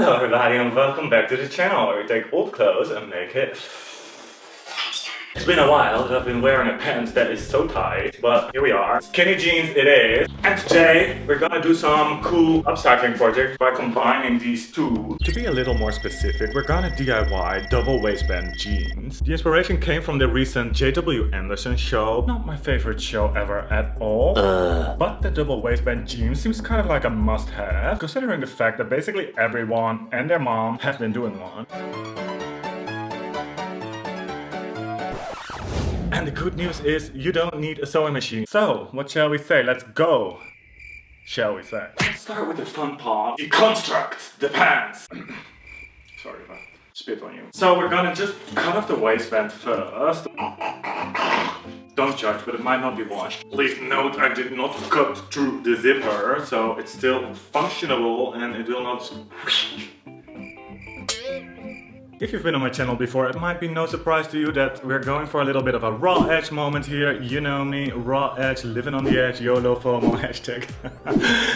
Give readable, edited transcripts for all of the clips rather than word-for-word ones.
Hello everybody and welcome back to the channel where we take old clothes and make it It's been a while that I've been wearing a pants that is so tight, but here we are. Skinny jeans it is. And today we're gonna do some cool upcycling project by combining these two. To be a little more specific, we're gonna DIY double waistband jeans. The inspiration came from the recent J.W. Anderson show. Not my favorite show ever at all. But the double waistband jeans seems kind of like a must-have, considering the fact that basically everyone and their mom have been doing one. And the good news is, you don't need a sewing machine. So, what shall we say? Let's go! Shall we say? Let's start with the fun part. Deconstruct the pants! Sorry if I spit on you. So we're gonna just cut off the waistband first. Don't judge, but it might not be washed. Please note, I did not cut through the zipper, so it's still functionable and it will not... If you've been on my channel before, it might be no surprise to you that we're going for a little bit of a raw edge moment here. You know me, raw edge, living on the edge, YOLO FOMO, hashtag.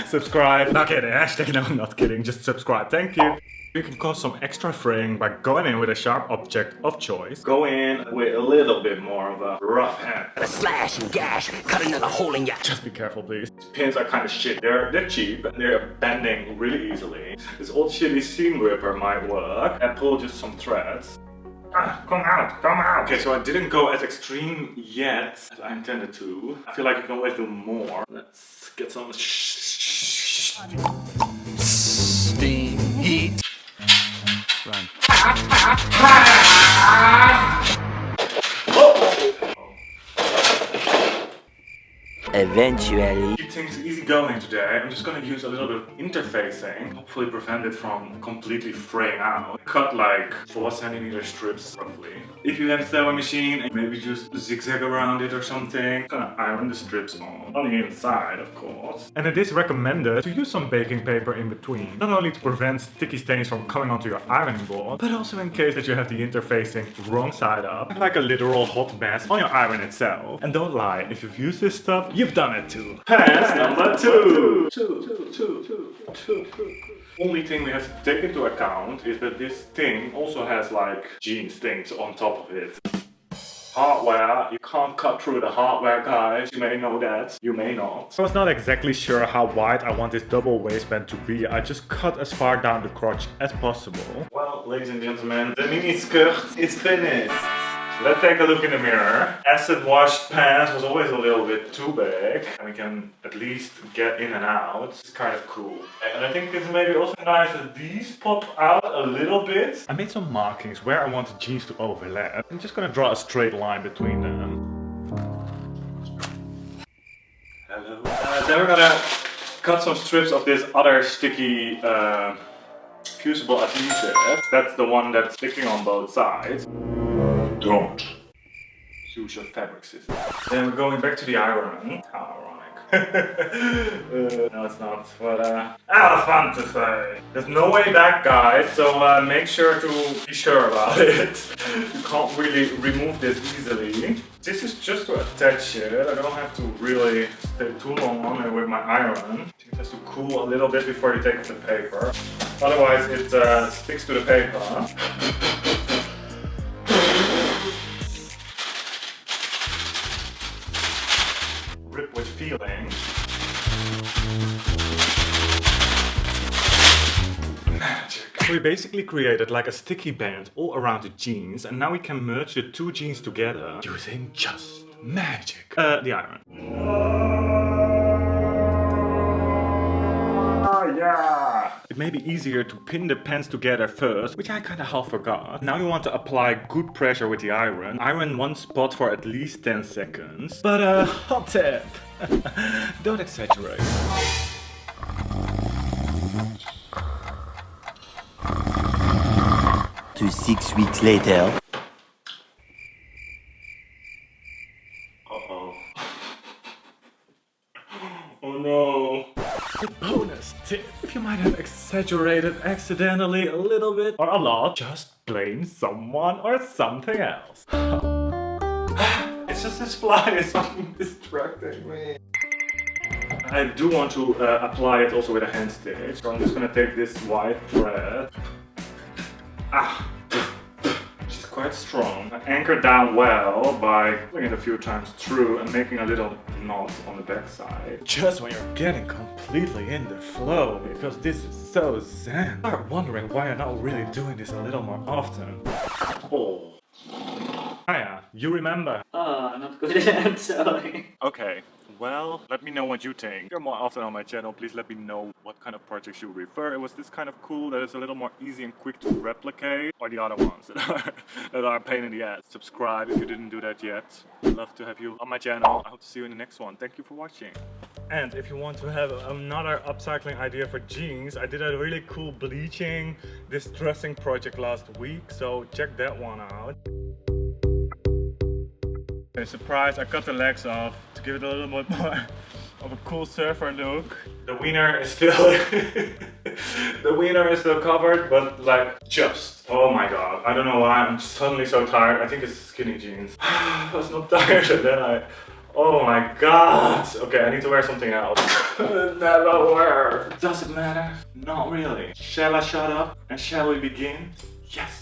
Subscribe. Not kidding, hashtag, no, I'm not kidding, just subscribe, thank you. You can cause some extra fraying by going in with a sharp object of choice. Go in with a little bit more of a rough hand. A slash and gash, cut another hole in ya. Just be careful, please. These pins are kind of shit. They're cheap and they're bending really easily. This old shitty seam ripper might work. And pull just some threads. Come out, come out! Okay, so I didn't go as extreme yet as I intended to. I feel like you can always do more. Let's get some Steam heat. Run. Eventually. Keep things easy going today. I'm just gonna use a little bit of interfacing, hopefully prevent it from completely fraying out. Cut like 4 centimeter strips roughly. If you have a sewing machine, maybe just zigzag around it or something. I'm gonna iron the strips on the inside, of course. And it is recommended to use some baking paper in between, not only to prevent sticky stains from coming onto your ironing board, but also in case that you have the interfacing wrong side up, like a literal hot mess on your iron itself. And don't lie, if you've used this stuff, you've done it too. Pants number two. Only thing we have to take into account is that this thing also has like jeans things on top of it. Hardware, you can't cut through the hardware, guys. You may know that, you may not. I was not exactly sure how wide I want this double waistband to be. I just cut as far down the crotch as possible. Well, ladies and gentlemen, the mini skirt is finished. Let's take a look in the mirror. Acid washed pants was always a little bit too big. And we can at least get in and out. It's kind of cool. And I think it's maybe also nice that these pop out a little bit. I made some markings where I want the jeans to overlap. I'm just gonna draw a straight line between them. Hello. Then we're gonna cut some strips of this other sticky fusible adhesive. That's the one that's sticking on both sides. Don't use your fabric system. Then we're going back to the iron. How ironic. No, it's not. But fun to say. There's no way back, guys. So make sure to be sure about it. You can't really remove this easily. This is just to attach it. I don't have to really stay too long on it with my iron. It has to cool a little bit before you take off the paper. Otherwise, it sticks to the paper. Rip with feeling. Magic. We basically created like a sticky band all around the jeans, and now we can merge the two jeans together using just magic. The iron. Oh yeah! It may be easier to pin the pants together first, which I kinda half forgot. Now you want to apply good pressure with the iron. Iron one spot for at least 10 seconds. But hot tip! Don't exaggerate. To 6 weeks later. Uh-oh. Oh no. A bonus tip. If you might have exaggerated accidentally a little bit or a lot, just blame someone or something else. It's just this fly is fucking distracting me. I do want to apply it also with a hand stitch. So I'm just gonna take this white thread. She's quite strong. I anchor down well by pulling it a few times through and making a little knot on the back side. Just when you're getting completely in the flow, because this is so zen. I start wondering why I'm not really doing this a little more often. Oh. Hiya, you remember? Oh, I'm not good at sewing. Okay, well, let me know what you think. If you're more often on my channel, please let me know what kind of projects you refer. It was this kind of cool that is a little more easy and quick to replicate, or the other ones that are a pain in the ass. Subscribe if you didn't do that yet. I'd love to have you on my channel. I hope to see you in the next one. Thank you for watching. And if you want to have another upcycling idea for jeans, I did a really cool bleaching distressing project last week, so check that one out. Okay, surprise, I cut the legs off to give it a little bit more of a cool surfer look. The wiener is still covered, but like just. Oh my god, I don't know why, I'm suddenly so tired. I think it's skinny jeans. I was not tired and then oh my god. Okay, I need to wear something else. Never wear. Does it matter? Not really. Shall I shut up and shall we begin? Yes.